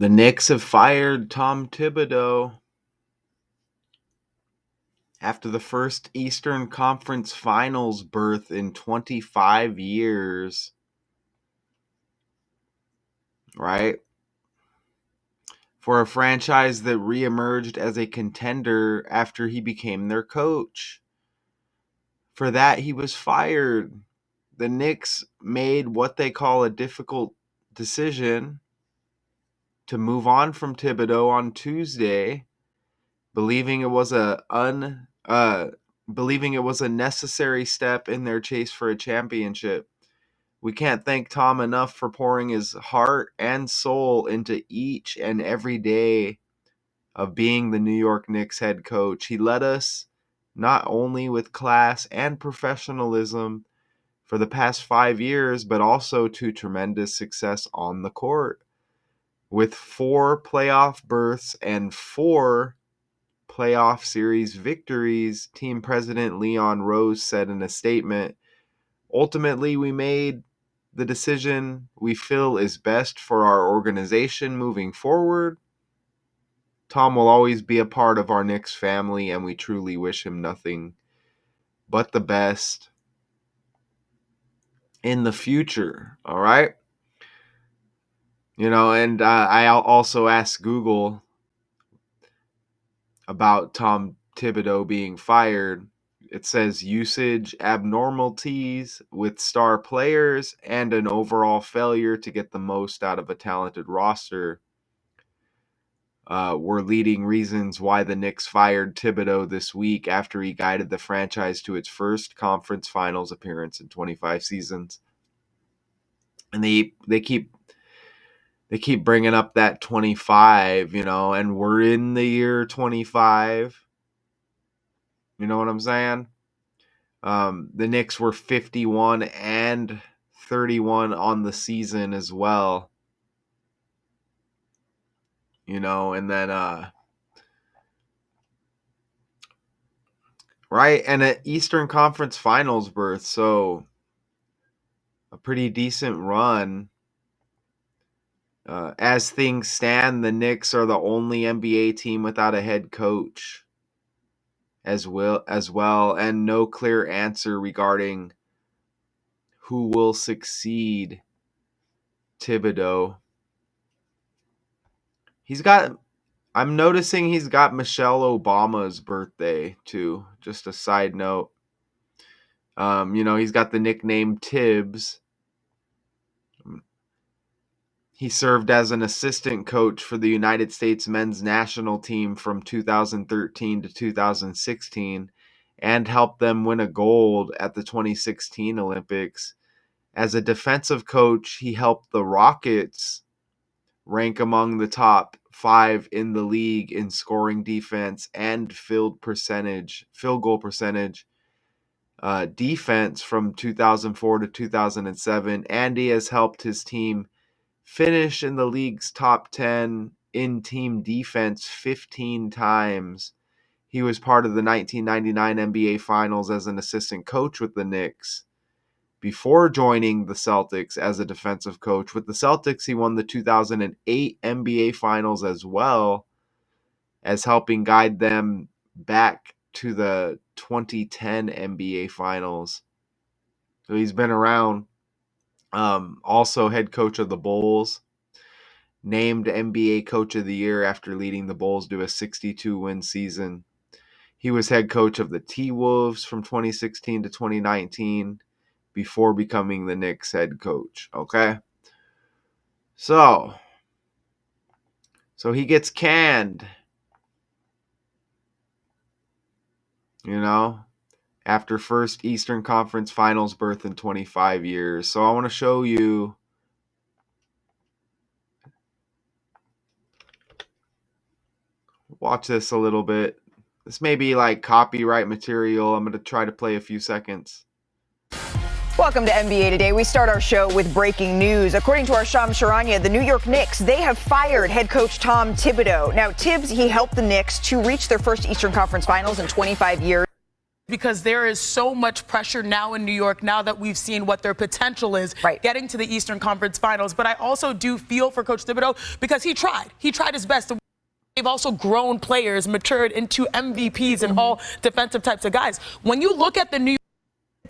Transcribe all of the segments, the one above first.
The Knicks have fired Tom Thibodeau after the first Eastern Conference Finals berth in 25 years. Right? For a franchise that reemerged as a contender after he became their coach. For that, he was fired. The Knicks made what they call a difficult decision to move on from Thibodeau on Tuesday, believing it was a necessary step in their chase for a championship. We can't thank Tom enough for pouring his heart and soul into each and every day of being the New York Knicks head coach. He led us not only with class and professionalism for the past 5 years, but also to tremendous success on the court. With 4 playoff berths and 4 playoff series victories, team president Leon Rose said in a statement, "Ultimately, we made the decision we feel is best for our organization moving forward. Tom will always be a part of our Knicks family, and we truly wish him nothing but the best in the future." All right. And I also asked Google about Tom Thibodeau being fired. It says usage abnormalities with star players and an overall failure to get the most out of a talented roster were leading reasons why the Knicks fired Thibodeau this week after he guided the franchise to its first conference finals appearance in 25 seasons. And they keep bringing up that 25, and we're in the year 25. You know what I'm saying? The Knicks were 51 and 31 on the season as well. And then right, and an Eastern Conference Finals berth, so a pretty decent run. As things stand, the Knicks are the only NBA team without a head coach as well, and no clear answer regarding who will succeed Thibodeau. I'm noticing he's got Michelle Obama's birthday too. Just a side note. He's got the nickname Tibbs. He served as an assistant coach for the United States men's national team from 2013 to 2016 and helped them win a gold at the 2016 Olympics. As a defensive coach, he helped the Rockets rank among the top 5 in the league in scoring defense and field goal percentage defense from 2004 to 2007, and he has helped his team finish in the league's top 10 in team defense 15 times. He was part of the 1999 NBA Finals as an assistant coach with the Knicks before joining the Celtics as a defensive coach. With the Celtics, he won the 2008 NBA Finals as well as helping guide them back to the 2010 NBA Finals. So he's been around. Also head coach of the Bulls. Named NBA Coach of the Year after leading the Bulls to a 62-win season. He was head coach of the T-Wolves from 2016 to 2019 before becoming the Knicks head coach. Okay? So he gets canned. After first Eastern Conference Finals berth in 25 years. So I want to show you watch this a little bit. This may be like copyright material. I'm going to try to play a few seconds. Welcome to NBA Today. We start our show with breaking news. According to our Shams Charania, the New York Knicks, they have fired head coach Tom Thibodeau. Now, Tibbs, he helped the Knicks to reach their first Eastern Conference Finals in 25 years. because there is so much pressure now in New York, now that we've seen what their potential is getting to the Eastern Conference Finals. But I also do feel for Coach Thibodeau because he tried his best. They've also grown players, matured into MVPs and all defensive types of guys. When you look at the New York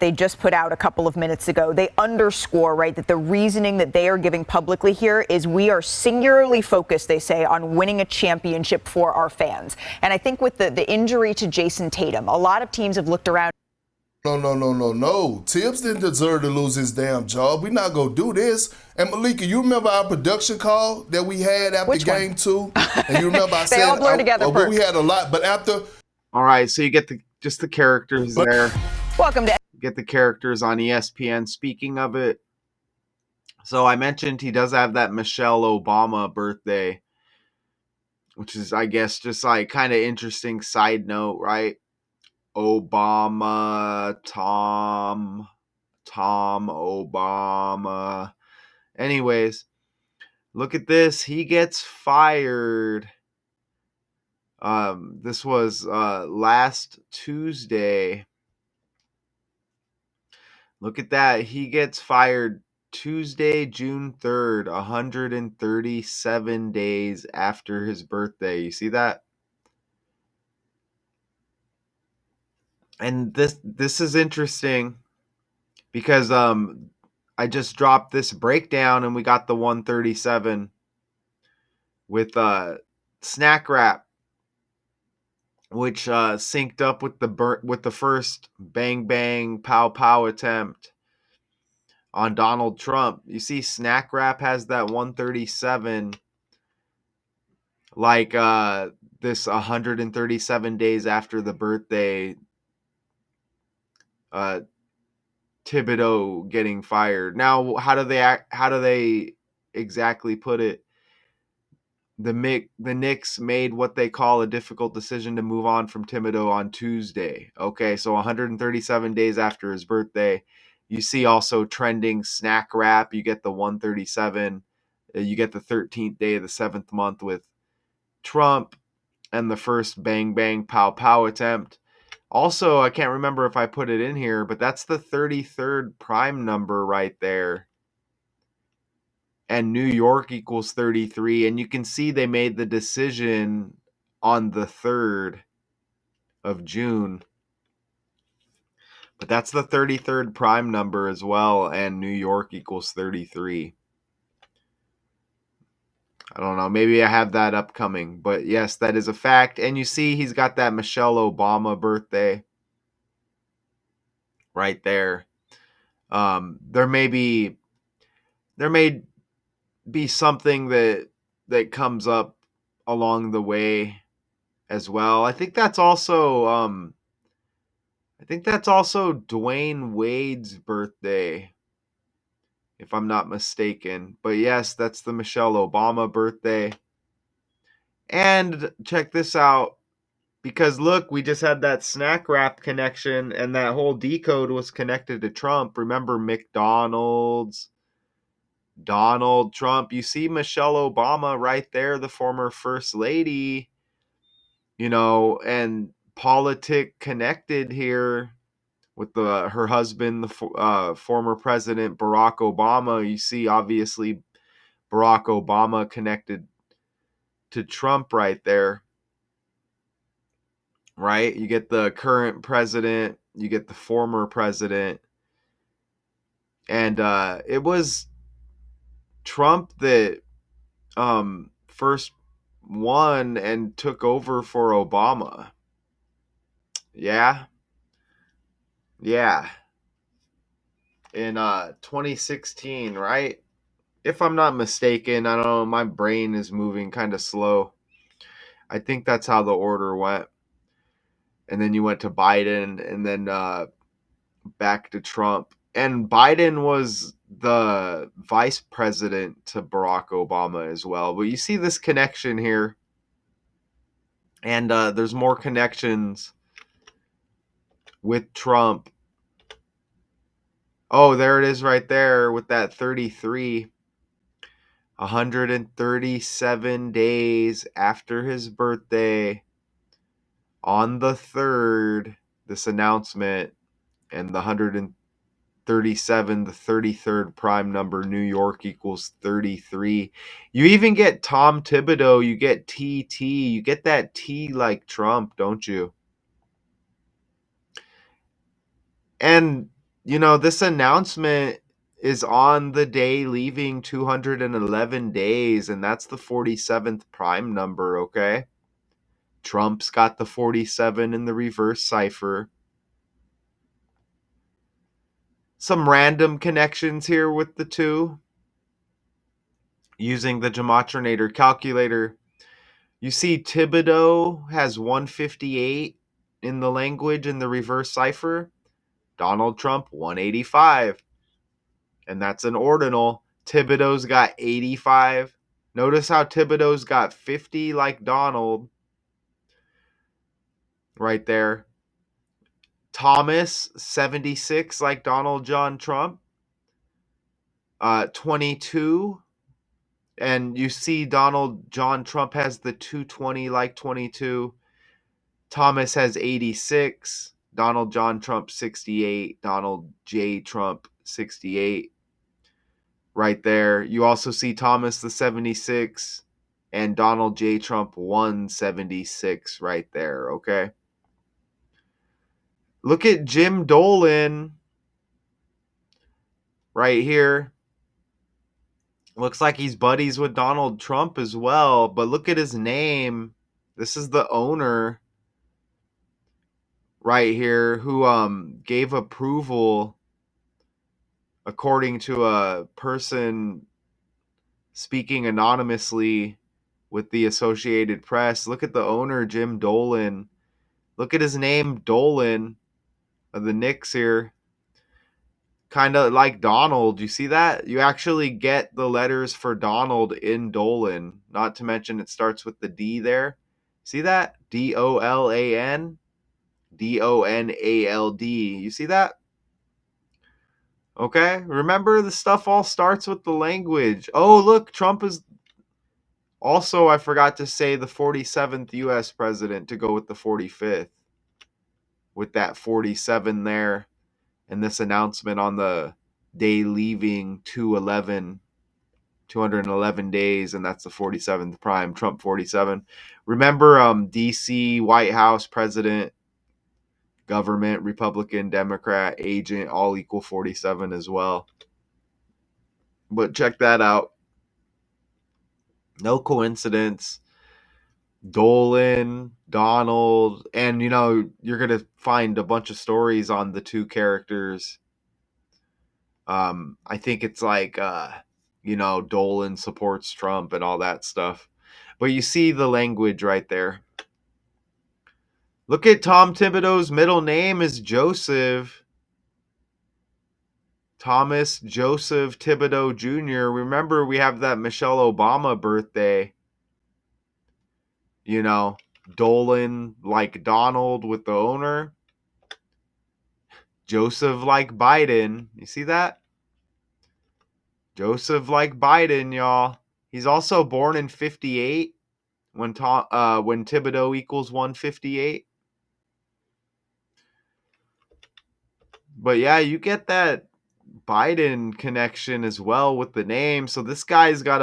they just put out a couple of minutes ago, they underscore, right, that the reasoning that they are giving publicly here is we are singularly focused, they say, on winning a championship for our fans. And I think with the injury to Jason Tatum, a lot of teams have looked around. No. Tibbs didn't deserve to lose his damn job. We're not going to do this. And Malika, you remember our production call that we had after game 2? And you remember I said all blur together, we had a lot, but after. All right, so you get just the characters there. Welcome to get the characters on ESPN. Speaking of it, so I mentioned he does have that Michelle Obama birthday, which is, I guess, just like kind of interesting side note, right? Obama, Tom Obama. Anyways, look at this. He gets fired. This was last Tuesday. Look at that. He gets fired Tuesday, June 3rd, 137 days after his birthday. You see that? And this is interesting because I just dropped this breakdown and we got the 137 with snack wrap, which synced up with the first bang bang pow pow attempt on Donald Trump. You see, snack wrap has that 137, like this 137 days after the birthday. Thibodeau getting fired. Now, how do they exactly put it? The Knicks made what they call a difficult decision to move on from Thibodeau on Tuesday. Okay, so 137 days after his birthday. You see also trending snack wrap. You get the 137. You get the 13th day of the 7th month with Trump and the first bang bang pow pow attempt. Also, I can't remember if I put it in here, but that's the 33rd prime number right there. And New York equals 33. And you can see they made the decision on the 3rd of June. But that's the 33rd prime number as well. And New York equals 33. I don't know. Maybe I have that upcoming. But yes, that is a fact. And you see he's got that Michelle Obama birthday right there. There may be something that comes up along the way as well. I think that's also Dwayne Wade's birthday, if I'm not mistaken. But yes, that's the Michelle Obama birthday. And check this out, because look, we just had that snack wrap connection, and that whole decode was connected to Trump. Remember McDonald's, Donald Trump. You see Michelle Obama right there, the former first lady, and politic connected here with her husband, the former president Barack Obama. You see, obviously, Barack Obama connected to Trump right there, right? You get the current president, you get the former president, and it was Trump that first won and took over for Obama. Yeah. In 2016, right? If I'm not mistaken, I don't know, my brain is moving kind of slow. I think that's how the order went. And then you went to Biden, and then back to Trump. And Biden was the vice president to Barack Obama as well. But you see this connection here. And there's more connections with Trump. Oh, there it is right there with that 33. 137 days after his birthday, on the 3rd, this announcement and the 137, the 33rd prime number, New York equals 33. You even get Tom Thibodeau, you get TT, you get that T like Trump, don't you? And, this announcement is on the day leaving 211 days, and that's the 47th prime number, okay? Trump's got the 47 in the reverse cipher. Some random connections here with the two. Using the Gematrinator calculator, you see Thibodeau has 158 in the language in the reverse cipher. Donald Trump, 185. And that's an ordinal. Thibodeau's got 85. Notice how Thibodeau's got 50 like Donald right there. Thomas, 76 like Donald John Trump. 22. And you see Donald John Trump has the 220 like 22. Thomas has 86. Donald John Trump, 68. Donald J. Trump, 68. Right there. You also see Thomas the 76 and Donald J. Trump 176 right there, okay? Look at Jim Dolan right here. Looks like he's buddies with Donald Trump as well, but look at his name. This is the owner right here who gave approval according to a person speaking anonymously with the Associated Press. Look at the owner, Jim Dolan. Look at his name, Dolan, of the Knicks here. Kind of like Donald. You see that? You actually get the letters for Donald in Dolan. Not to mention it starts with the D there. See that? Dolan. Donald. You see that? Okay, remember the stuff all starts with the language. Oh, look, Trump is also, I forgot to say, the 47th U.S. president to go with the 45th. With that 47 there. And this announcement on the day leaving 211 days, and that's the 47th prime, Trump 47. Remember D.C. White House president, government, Republican, Democrat, agent, all equal 47 as well. But check that out. No coincidence. Dolan, Donald, and you're going to find a bunch of stories on the two characters. I think it's like Dolan supports Trump and all that stuff. But you see the language right there. Look at Tom Thibodeau's middle name is Joseph. Thomas Joseph Thibodeau Jr. Remember, we have that Michelle Obama birthday. Dolan like Donald with the owner. Joseph like Biden. You see that? Joseph like Biden, y'all. He's also born in 58 when Thibodeau equals 158. But yeah, you get that Biden connection as well with the name. So this guy's got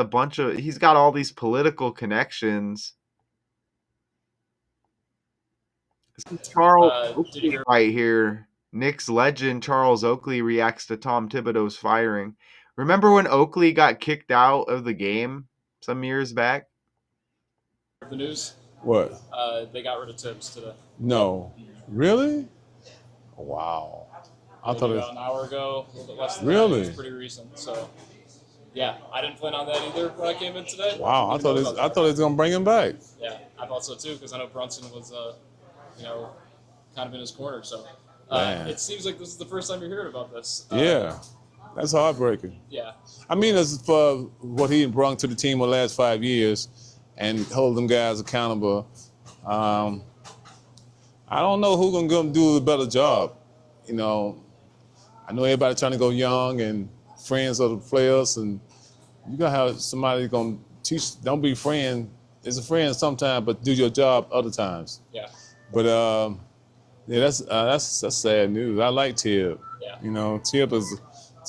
he's got all these political connections. This is Charles Oakley right here. Knicks legend Charles Oakley reacts to Tom Thibodeau's firing. Remember when Oakley got kicked out of the game some years back? The news? What? They got rid of Tibbs today. No. Really? Wow. I thought it about an hour ago, a little bit less than Really? that. It was pretty recent. So, yeah, I didn't plan on that either when I came in today. Wow. I thought it was gonna bring him back. Yeah, I thought so too because I know Brunson was, kind of in his corner. So, Man. it seems like this is the first time you're hearing about this. Yeah. That's heartbreaking. Yeah. I mean, as for what he brought to the team the last 5 years and hold them guys accountable, I don't know who's gonna do a better job. I know everybody trying to go young and friends of the players, and you gotta have somebody gonna teach. Don't be a friend. It's a friend sometimes, but do your job other times. Yeah. But Yeah, that's sad news. I like Tib. Yeah. You know, Tib is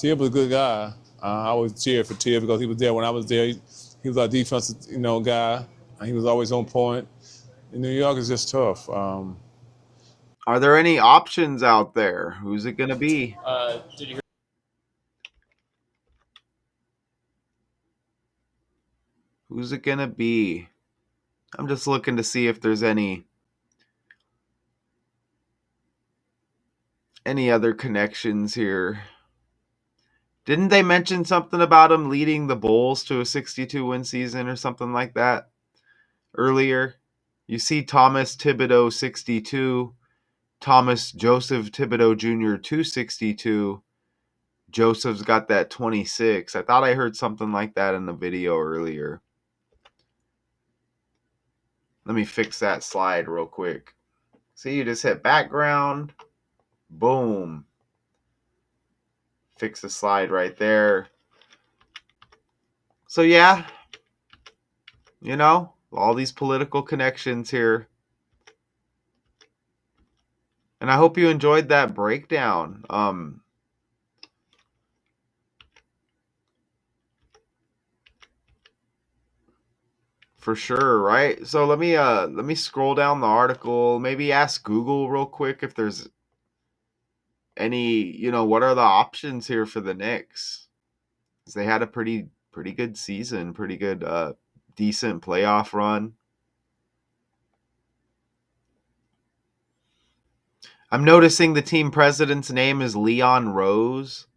a good guy. I always cheered for Tib because he was there when I was there. He was our defensive, guy. He was always on point. In New York is just tough. Are there any options out there? Who's it going to be? Did you hear? Who's it going to be? I'm just looking to see if there's any other connections here. Didn't they mention something about him leading the Bulls to a 62-win season or something like that earlier? You see Thomas Thibodeau 62, Thomas Joseph Thibodeau Jr. 262. Joseph's got that 26. I thought I heard something like that in the video earlier. Let me fix that slide real quick. See, you just hit background. Boom. Fix the slide right there. So yeah, all these political connections here. And I hope you enjoyed that breakdown. For sure, right? So let me scroll down the article, maybe ask Google real quick if there's any, what are the options here for the Knicks? 'Cause they had a pretty good season, pretty good decent playoff run. I'm noticing the team president's name is Leon Rose.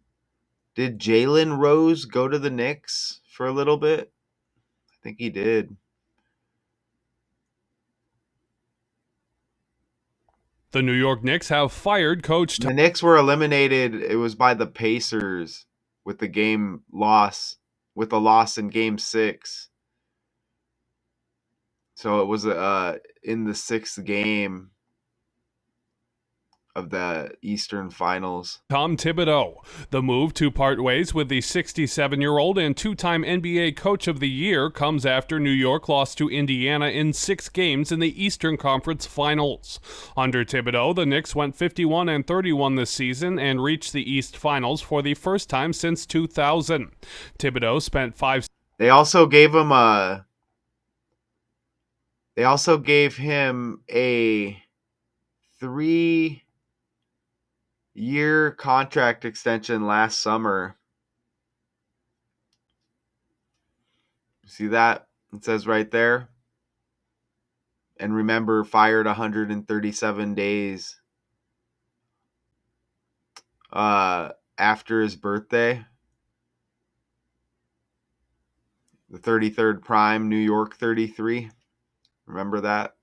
Did Jalen Rose go to the Knicks for a little bit? I think he did. The New York Knicks have fired coach The Knicks were eliminated. It was by the Pacers with a loss in game 6. So it was in the 6th game of the Eastern Finals. Tom Thibodeau. The move to part ways with the 67-year-old and two-time NBA Coach of the Year comes after New York lost to Indiana in 6 games in the Eastern Conference Finals. Under Thibodeau, the Knicks went 51-31 this season and reached the East Finals for the first time since 2000. Thibodeau spent 5. They also gave him a 3-year contract extension last summer. See that? It says right there. And remember, fired 137 days after his birthday. The 33rd prime, New York 33. Remember that?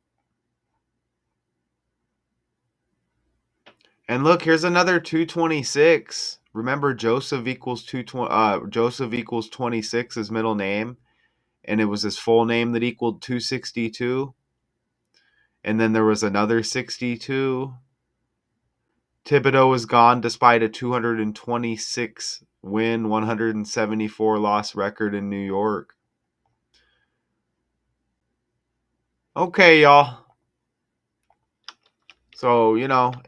And look, here's another 226. Remember, Joseph equals 26, his middle name, and it was his full name that equaled 262. And then there was another 62. Thibodeau was gone despite a 226 win, 174 loss record in New York. Okay, y'all. So,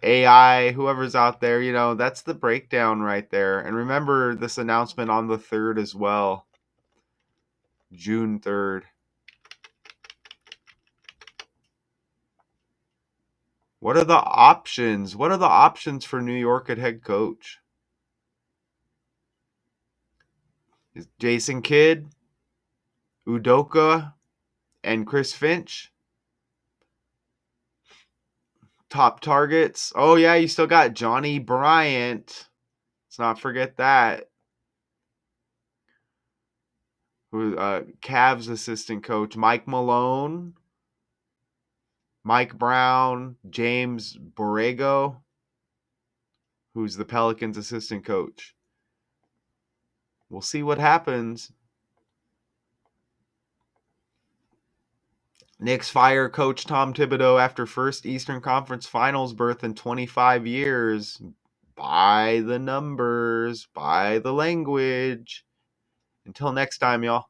AI, whoever's out there, that's the breakdown right there. And remember this announcement on the 3rd as well. June 3rd. What are the options? What are the options for New York at head coach? Is Jason Kidd, Udoka, and Chris Finch top targets? Oh, yeah, you still got Johnny Bryant. Let's not forget that. Cavs assistant coach. Mike Malone, Mike Brown, James Borrego, who's the Pelicans assistant coach. We'll see what happens. Knicks fire coach Tom Thibodeau after first Eastern Conference Finals berth in 25 years. By the numbers, by the language. Until next time, y'all.